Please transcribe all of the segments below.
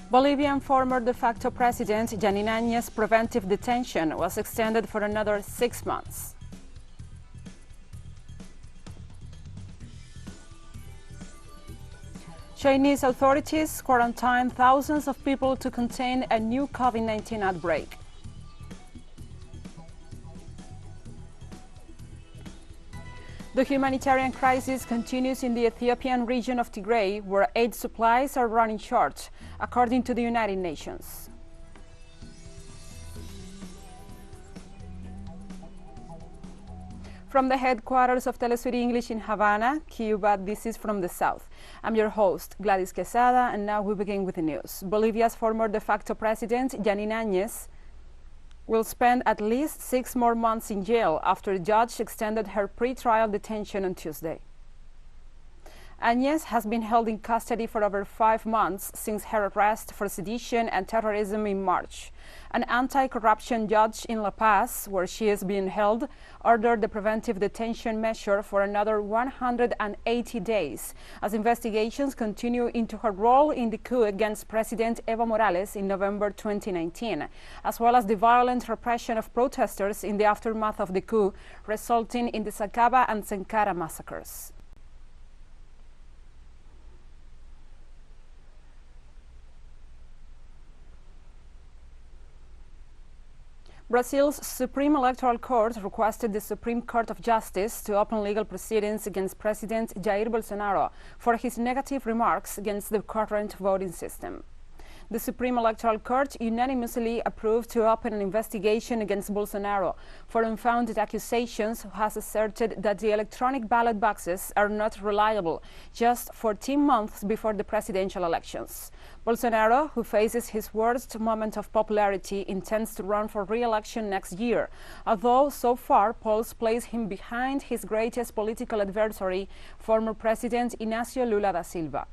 Bolivian former de facto president Jeanine Añez's preventive detention was extended for another 6 months. Chinese authorities quarantined thousands of people to contain a new COVID-19 outbreak. The humanitarian crisis continues in the Ethiopian region of Tigray, where aid supplies are running short, according to the United Nations. From the headquarters of TeleSUR English in Havana, Cuba, this is From the South. I'm your host, Gladys Quesada, and now we begin with the news. Bolivia's former de facto president, Jeanine Añez, will spend at least 6 more months in jail after a judge extended her pre-trial detention on Tuesday. Añez has been held in custody for over 5 months since her arrest for sedition and terrorism in March. An anti-corruption judge in La Paz, where she is being held, ordered the preventive detention measure for another 180 days as investigations continue into her role in the coup against President Evo Morales in November 2019, as well as the violent repression of protesters in the aftermath of the coup, resulting in the Sacaba and Sankara massacres. Brazil's Supreme Electoral Court requested the Supreme Court of Justice to open legal proceedings against President Jair Bolsonaro for his negative remarks against the current voting system. The Supreme Electoral Court unanimously approved to open an investigation against Bolsonaro for unfounded accusations, who has asserted that the electronic ballot boxes are not reliable just 14 months before the presidential elections. Bolsonaro, who faces his worst moment of popularity, intends to run for re-election next year, although so far polls place him behind his greatest political adversary, former President Inácio Lula da Silva.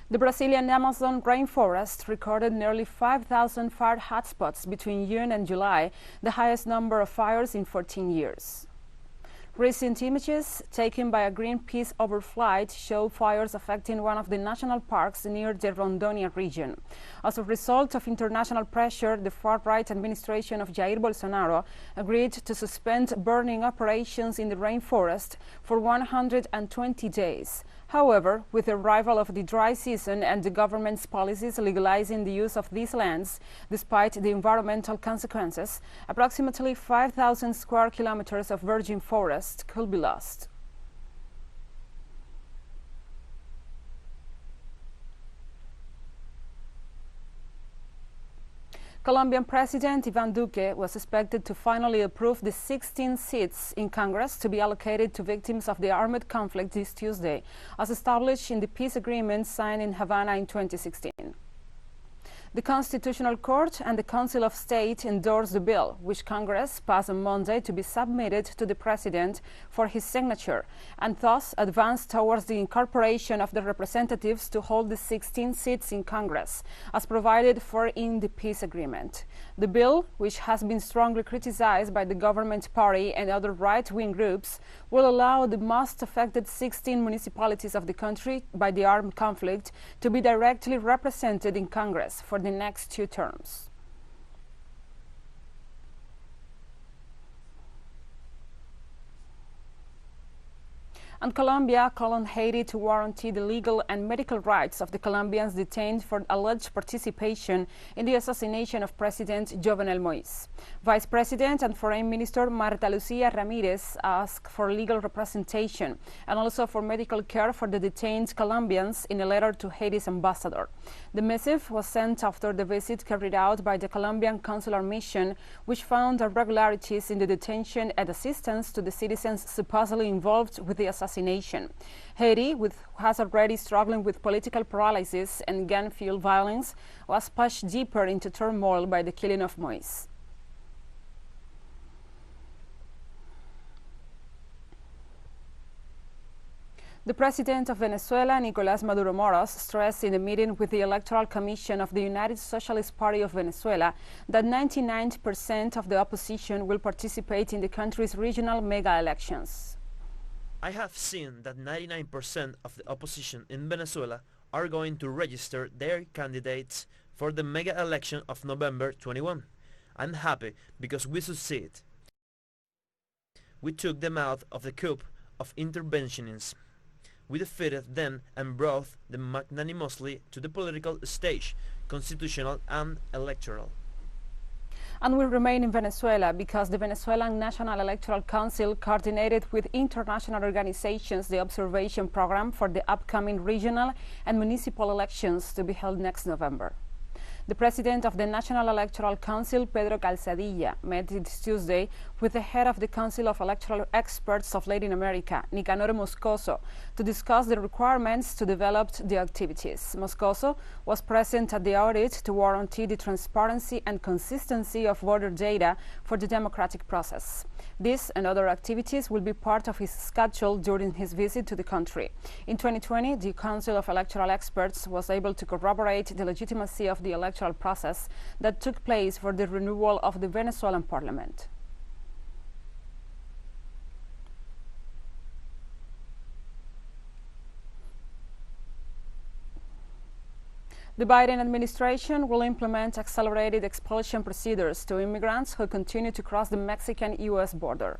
The Brazilian Amazon rainforest recorded nearly 5,000 fire hotspots between June and July, the highest number of fires in 14 years. Recent images taken by a Greenpeace overflight show fires affecting one of the national parks near the Rondônia region. As a result of international pressure, the far-right administration of Jair Bolsonaro agreed to suspend burning operations in the rainforest for 120 days. However, with the arrival of the dry season and the government's policies legalizing the use of these lands, despite the environmental consequences, approximately 5,000 square kilometers of virgin forest could be lost. Colombian President Iván Duque was expected to finally approve the 16 seats in Congress to be allocated to victims of the armed conflict this Tuesday, as established in the peace agreement signed in Havana in 2016. The Constitutional Court and the Council of State endorsed the bill, which Congress passed on Monday to be submitted to the President for his signature, and thus advanced towards the incorporation of the representatives to hold the 16 seats in Congress, as provided for in the peace agreement. The bill, which has been strongly criticized by the government party and other right-wing groups, will allow the most affected 16 municipalities of the country by the armed conflict to be directly represented in Congress for the next 2 terms. And Colombia called on Haiti to guarantee the legal and medical rights of the Colombians detained for alleged participation in the assassination of President Jovenel Moïse. Vice President and Foreign Minister Marta Lucía Ramírez asked for legal representation and also for medical care for the detained Colombians in a letter to Haiti's ambassador. The missive was sent after the visit carried out by the Colombian consular mission, which found irregularities in the detention and assistance to the citizens supposedly involved with the assassination. Haiti, which has already struggling with political paralysis and gun-fueled violence, was pushed deeper into turmoil by the killing of Moïse. The President of Venezuela, Nicolas Maduro, stressed in a meeting with the Electoral Commission of the United Socialist Party of Venezuela that 99% of the opposition will participate in the country's regional mega elections. I have seen that 99% of the opposition in Venezuela are going to register their candidates for the mega election of November 21. I'm happy because we succeed. We took them out of the coup of interventionism. We defeated them and brought them magnanimously to the political stage, constitutional and electoral. And will remain in Venezuela because the Venezuelan National Electoral Council coordinated with international organizations the observation program for the upcoming regional and municipal elections to be held next November. The president of the National Electoral Council, Pedro Calzadilla, met this Tuesday with the head of the Council of Electoral Experts of Latin America, Nicanor Moscoso, to discuss the requirements to develop the activities. Moscoso was present at the audit to guarantee the transparency and consistency of voter data for the democratic process. This and other activities will be part of his schedule during his visit to the country. In 2020, the Council of Electoral Experts was able to corroborate the legitimacy of the electoral process that took place for the renewal of the Venezuelan parliament. The Biden administration will implement accelerated expulsion procedures to immigrants who continue to cross the Mexican-U.S. border.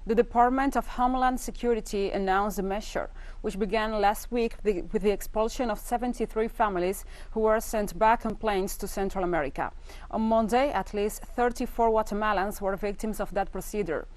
The Department of Homeland Security announced the measure, which began last week with the expulsion of 73 families who were sent back on planes to Central America. On Monday, at least 34 Guatemalans were victims of that procedure.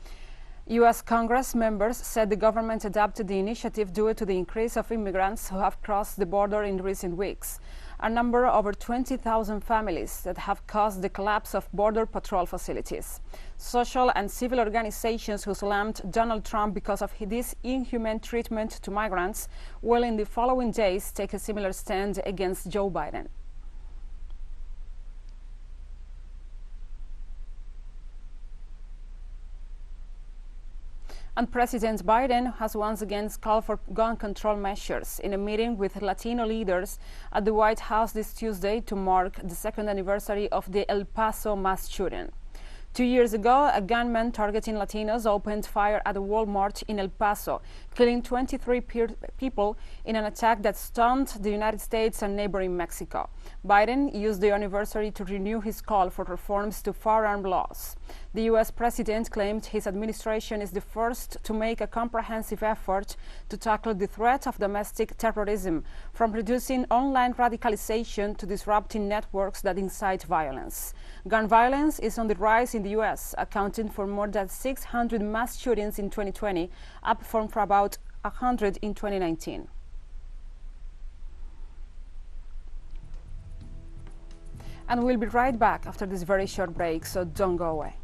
U.S. Congress members said the government adopted the initiative due to the increase of immigrants who have crossed the border in recent weeks, a number over 20,000 families that have caused the collapse of border patrol facilities. Social and civil organizations who slammed Donald Trump because of this inhumane treatment to migrants will in the following days take a similar stand against Joe Biden. And President Biden has once again called for gun control measures in a meeting with Latino leaders at the White House this Tuesday to mark the second anniversary of the El Paso mass shooting. 2 years ago, a gunman targeting Latinos opened fire at a Walmart in El Paso, killing 23 people in an attack that stunned the United States and neighboring Mexico. Biden used the anniversary to renew his call for reforms to firearm laws. The U.S. president claimed his administration is the first to make a comprehensive effort to tackle the threat of domestic terrorism, from reducing online radicalization to disrupting networks that incite violence. Gun violence is on the rise in the U.S., accounting for more than 600 mass shootings in 2020, up from about 100 in 2019. And we'll be right back after this very short break, so don't go away.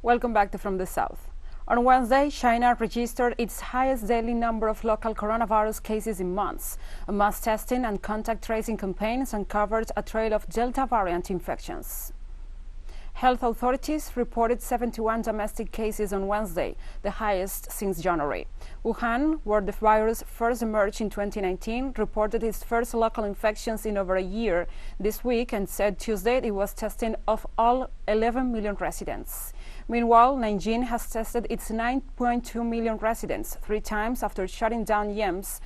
Welcome back to From the South. On Wednesday, China registered its highest daily number of local coronavirus cases in months. A mass testing and contact tracing campaigns uncovered a trail of Delta variant infections. Health authorities reported 71 domestic cases on Wednesday, the highest since January. Wuhan, where the virus first emerged in 2019, reported its first local infections in over a year this week and said Tuesday it was testing of all 11 million residents. Meanwhile, Nanjing has tested its 9.2 million residents, 3 times after shutting down gyms,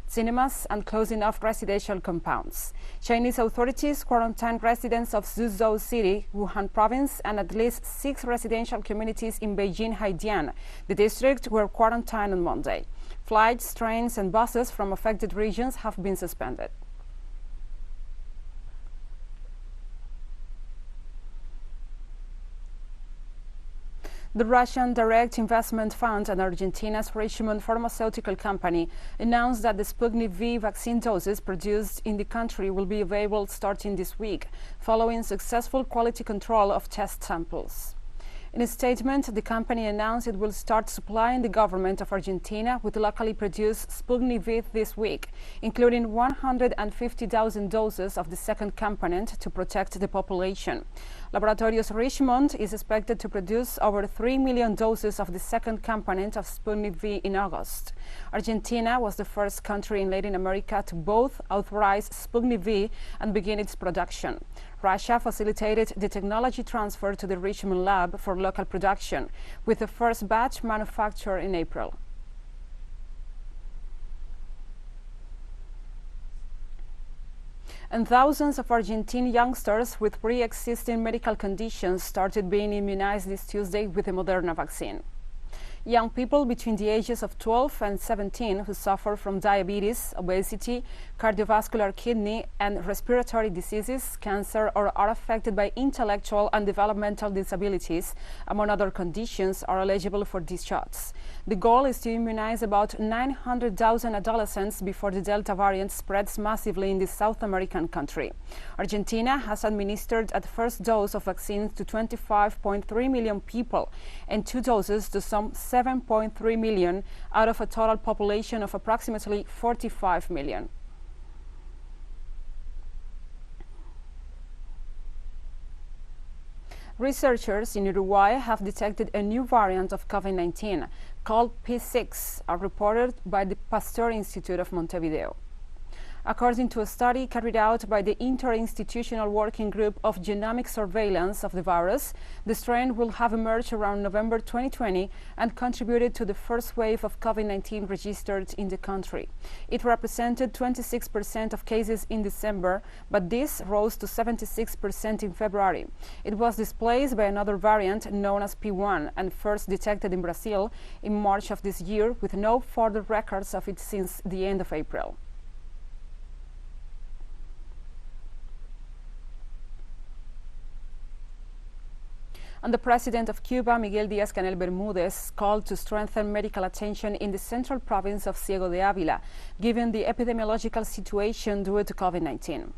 cinemas and closing off residential compounds. Chinese authorities quarantined residents of Suzhou City, Wuhan province, and at least 6 residential communities in Beijing, Haidian. The district were quarantined on Monday. Flights, trains and buses from affected regions have been suspended. The Russian Direct Investment Fund and Argentina's Richemont pharmaceutical company announced that the Sputnik V vaccine doses produced in the country will be available starting this week, following successful quality control of test samples. In a statement, the company announced it will start supplying the government of Argentina with locally produced Sputnik V this week, including 150,000 doses of the second component to protect the population. Laboratorios Richemont is expected to produce over 3 million doses of the second component of Sputnik V in August. Argentina was the first country in Latin America to both authorize Sputnik V and begin its production. Russia facilitated the technology transfer to the Richemont lab for local production, with the first batch manufactured in April. And thousands of Argentine youngsters with pre-existing medical conditions started being immunized this Tuesday with the Moderna vaccine. Young people between the ages of 12 and 17 who suffer from diabetes, obesity, cardiovascular, kidney and respiratory diseases, cancer, or are affected by intellectual and developmental disabilities, among other conditions, are eligible for these shots. The goal is to immunize about 900,000 adolescents before the Delta variant spreads massively in this South American country. Argentina has administered a first dose of vaccines to 25.3 million people and 2 doses to some 7.3 million out of a total population of approximately 45 million. Researchers in Uruguay have detected a new variant of COVID-19 called P6, reported by the Pasteur Institute of Montevideo. According to a study carried out by the Interinstitutional Working Group of Genomic Surveillance of the virus, the strain will have emerged around November 2020 and contributed to the first wave of COVID-19 registered in the country. It represented 26% of cases in December, but this rose to 76% in February. It was displaced by another variant known as P1 and first detected in Brazil in March of this year, with no further records of it since the end of April. And the president of Cuba, Miguel Díaz-Canel Bermúdez, called to strengthen medical attention in the central province of Ciego de Ávila, given the epidemiological situation due to COVID-19.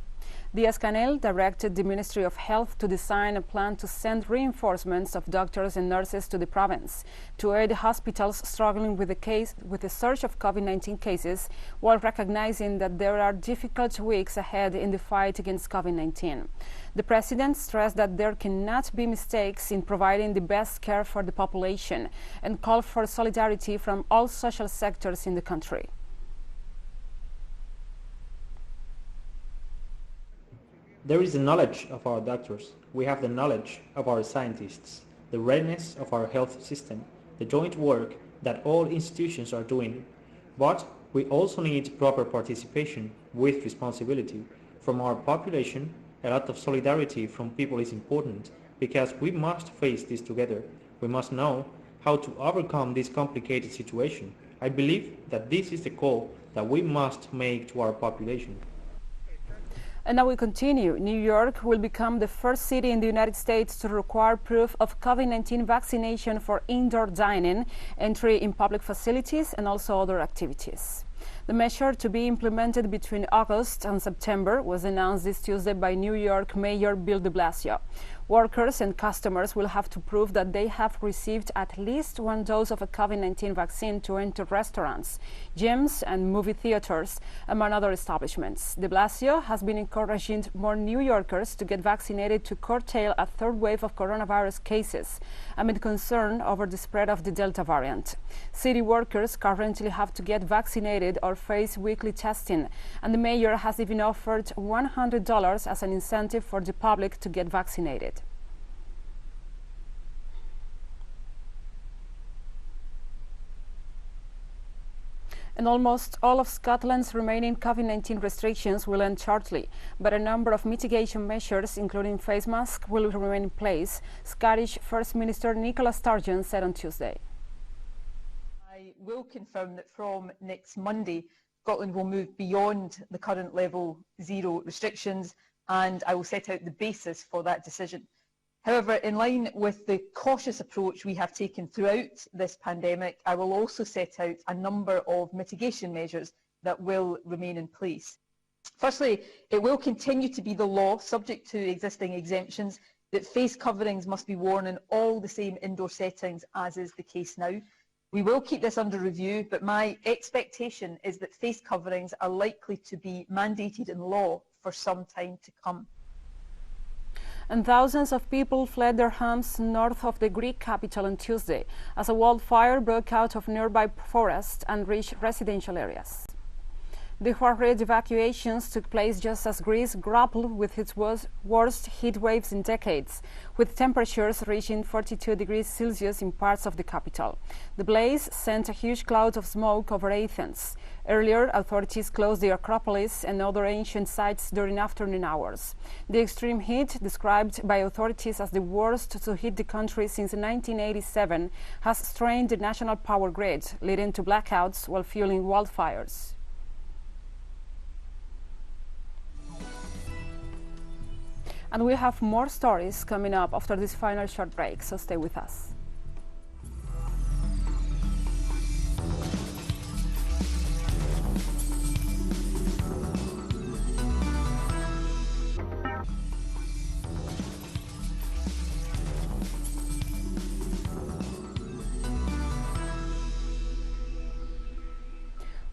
Díaz-Canel directed the Ministry of Health to design a plan to send reinforcements of doctors and nurses to the province to aid hospitals struggling with the surge of COVID-19 cases, while recognizing that there are difficult weeks ahead in the fight against COVID-19. The president stressed that there cannot be mistakes in providing the best care for the population and called for solidarity from all social sectors in the country. There is the knowledge of our doctors, we have the knowledge of our scientists, the readiness of our health system, the joint work that all institutions are doing. But we also need proper participation with responsibility from our population. A lot of solidarity from people is important, because we must face this together. We must know how to overcome this complicated situation. I believe that this is the call that we must make to our population. And now we continue. New York will become the first city in the United States to require proof of COVID-19 vaccination for indoor dining, entry in public facilities, and also other activities. The measure, to be implemented between August and September, was announced this Tuesday by New York Mayor Bill de Blasio. Workers and customers will have to prove that they have received at least 1 dose of a COVID-19 vaccine to enter restaurants, gyms, and movie theaters, among other establishments. De Blasio has been encouraging more New Yorkers to get vaccinated to curtail a third wave of coronavirus cases, amid concern over the spread of the Delta variant. City workers currently have to get vaccinated or face weekly testing, and the mayor has even offered $100 as an incentive for the public to get vaccinated. And almost all of Scotland's remaining COVID-19 restrictions will end shortly, but a number of mitigation measures, including face masks, will remain in place, Scottish First Minister Nicola Sturgeon said on Tuesday. I will confirm that from next Monday, Scotland will move beyond the current level 0 restrictions, and I will set out the basis for that decision. However, in line with the cautious approach we have taken throughout this pandemic, I will also set out a number of mitigation measures that will remain in place. Firstly, it will continue to be the law, subject to existing exemptions, that face coverings must be worn in all the same indoor settings as is the case now. We will keep this under review, but my expectation is that face coverings are likely to be mandated in law for some time to come. And thousands of people fled their homes north of the Greek capital on Tuesday as a wildfire broke out of nearby forests and reached residential areas. The horrid evacuations took place just as Greece grappled with its worst heat waves in decades, with temperatures reaching 42 degrees Celsius in parts of the capital. The blaze sent a huge cloud of smoke over Athens. Earlier, authorities closed the Acropolis and other ancient sites during afternoon hours. The extreme heat, described by authorities as the worst to hit the country since 1987, has strained the national power grid, leading to blackouts while fueling wildfires. And we have more stories coming up after this final short break, so stay with us.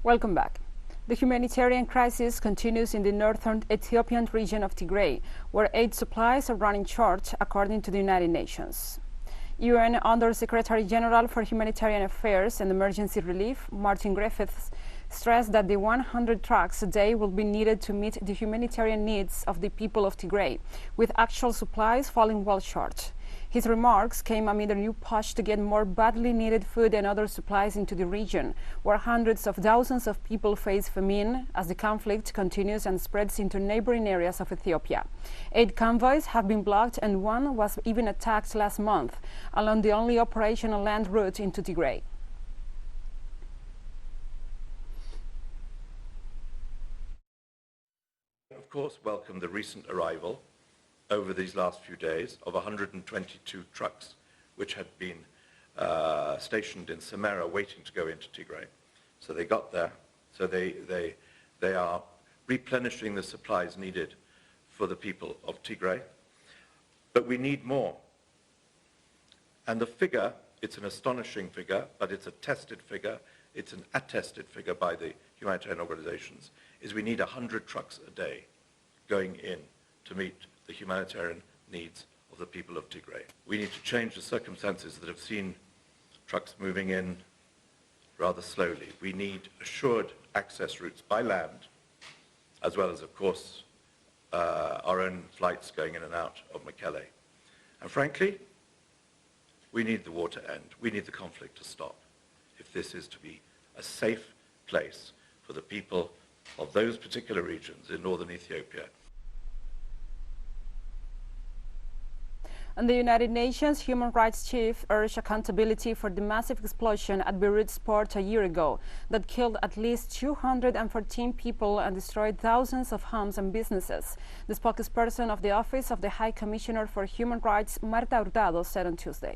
Welcome back. The humanitarian crisis continues in the northern Ethiopian region of Tigray, where aid supplies are running short, according to the United Nations. UN Under-Secretary General for Humanitarian Affairs and Emergency Relief, Martin Griffiths, stressed that the 100 trucks a day will be needed to meet the humanitarian needs of the people of Tigray, with actual supplies falling well short. His remarks came amid a new push to get more badly needed food and other supplies into the region, where hundreds of thousands of people face famine as the conflict continues and spreads into neighboring areas of Ethiopia. 8 convoys have been blocked and one was even attacked last month along the only operational land route into Tigray. Of course, welcome the recent arrival over these last few days of 122 trucks which had been stationed in Samara waiting to go into Tigray. So they got there, so they are replenishing the supplies needed for the people of Tigray. But we need more. And the figure, it's an astonishing figure, but it's a tested figure, it's an attested figure by the humanitarian organizations, is we need 100 trucks a day going in to meet the humanitarian needs of the people of Tigray. We need to change the circumstances that have seen trucks moving in rather slowly. We need assured access routes by land, as well as, of course, our own flights going in and out of Mekelle. And frankly, we need the war to end. We need the conflict to stop if this is to be a safe place for the people of those particular regions in northern Ethiopia. And the United Nations Human Rights Chief urged accountability for the massive explosion at Beirut port a year ago that killed at least 214 people and destroyed thousands of homes and businesses. The spokesperson of the Office of the High Commissioner for Human Rights, Marta Hurtado, said on Tuesday.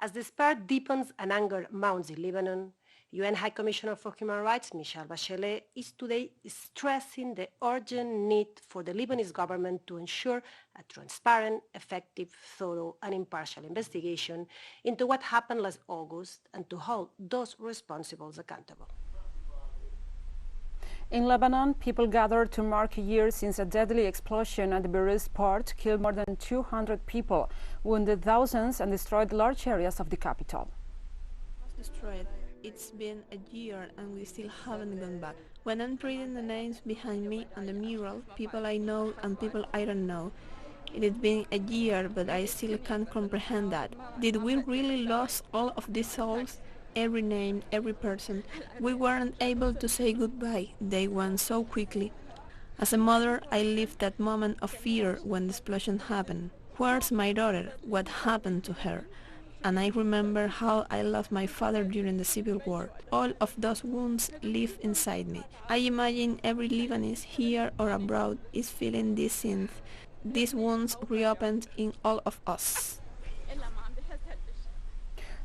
As despair deepens and anger mounts in Lebanon, UN High Commissioner for Human Rights, Michelle Bachelet, is today stressing the urgent need for the Lebanese government to ensure a transparent, effective, thorough and impartial investigation into what happened last August and to hold those responsible accountable. In Lebanon, people gathered to mark a year since a deadly explosion at the Beirut port killed more than 200 people, wounded thousands and destroyed large areas of the capital. Destroyed. It's been a year and we still haven't gone back. When I'm reading the names behind me on the mural, people I know and people I don't know, it has been a year, but I still can't comprehend that. Did we really lose all of these souls? Every name, every person. We weren't able to say goodbye. They went so quickly. As a mother, I lived that moment of fear when the explosion happened. Where's my daughter? What happened to her? And I remember how I lost my father during the Civil War. All of those wounds live inside me. I imagine every Lebanese here or abroad is feeling this synth. these wounds reopened in all of us.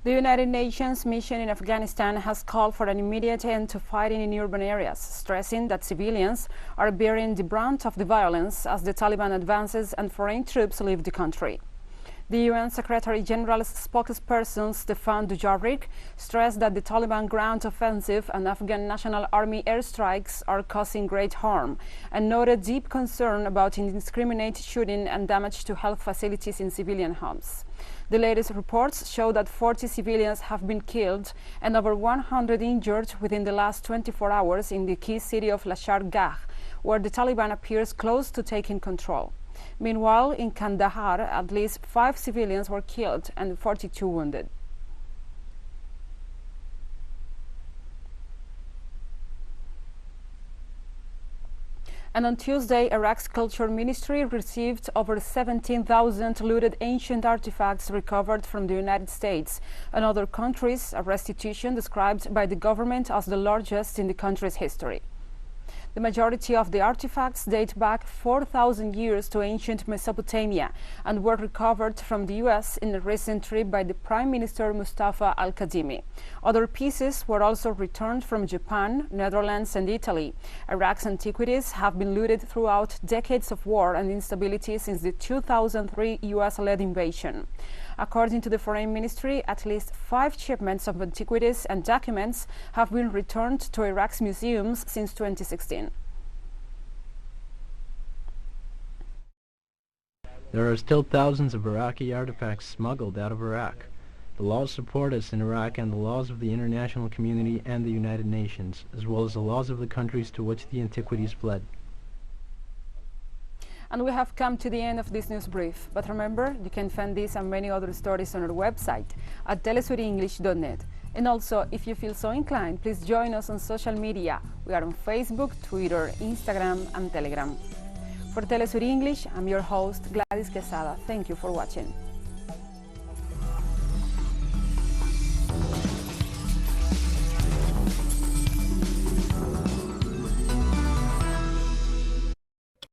The United Nations mission in Afghanistan has called for an immediate end to fighting in urban areas, stressing that civilians are bearing the brunt of the violence as the Taliban advances and foreign troops leave the country. The UN Secretary General's spokesperson Staffan Dujarric stressed that the Taliban ground offensive and Afghan National Army airstrikes are causing great harm and noted deep concern about indiscriminate shooting and damage to health facilities in civilian homes. The latest reports show that 40 civilians have been killed and over 100 injured within the last 24 hours in the key city of Lashkar Gah, where the Taliban appears close to taking control. Meanwhile, in Kandahar, at least 5 civilians were killed and 42 wounded. And on Tuesday, Iraq's Culture Ministry received over 17,000 looted ancient artifacts recovered from the United States and other countries, a restitution described by the government as the largest in the country's history. The majority of the artifacts date back 4,000 years to ancient Mesopotamia and were recovered from the U.S. in a recent trip by the Prime Minister Mustafa al-Kadhimi. Other pieces were also returned from Japan, Netherlands and Italy. Iraq's antiquities have been looted throughout decades of war and instability since the 2003 U.S.-led invasion. According to the Foreign Ministry, at least 5 shipments of antiquities and documents have been returned to Iraq's museums since 2016. There are still thousands of Iraqi artifacts smuggled out of Iraq. The laws support us in Iraq and the laws of the international community and the United Nations, as well as the laws of the countries to which the antiquities fled. And we have come to the end of this news brief. But remember, you can find this and many other stories on our website at telesurenglish.net. And also, if you feel so inclined, please join us on social media. We are on Facebook, Twitter, Instagram, and Telegram. For TeleSUR English, I'm your host, Gladys Quesada. Thank you for watching.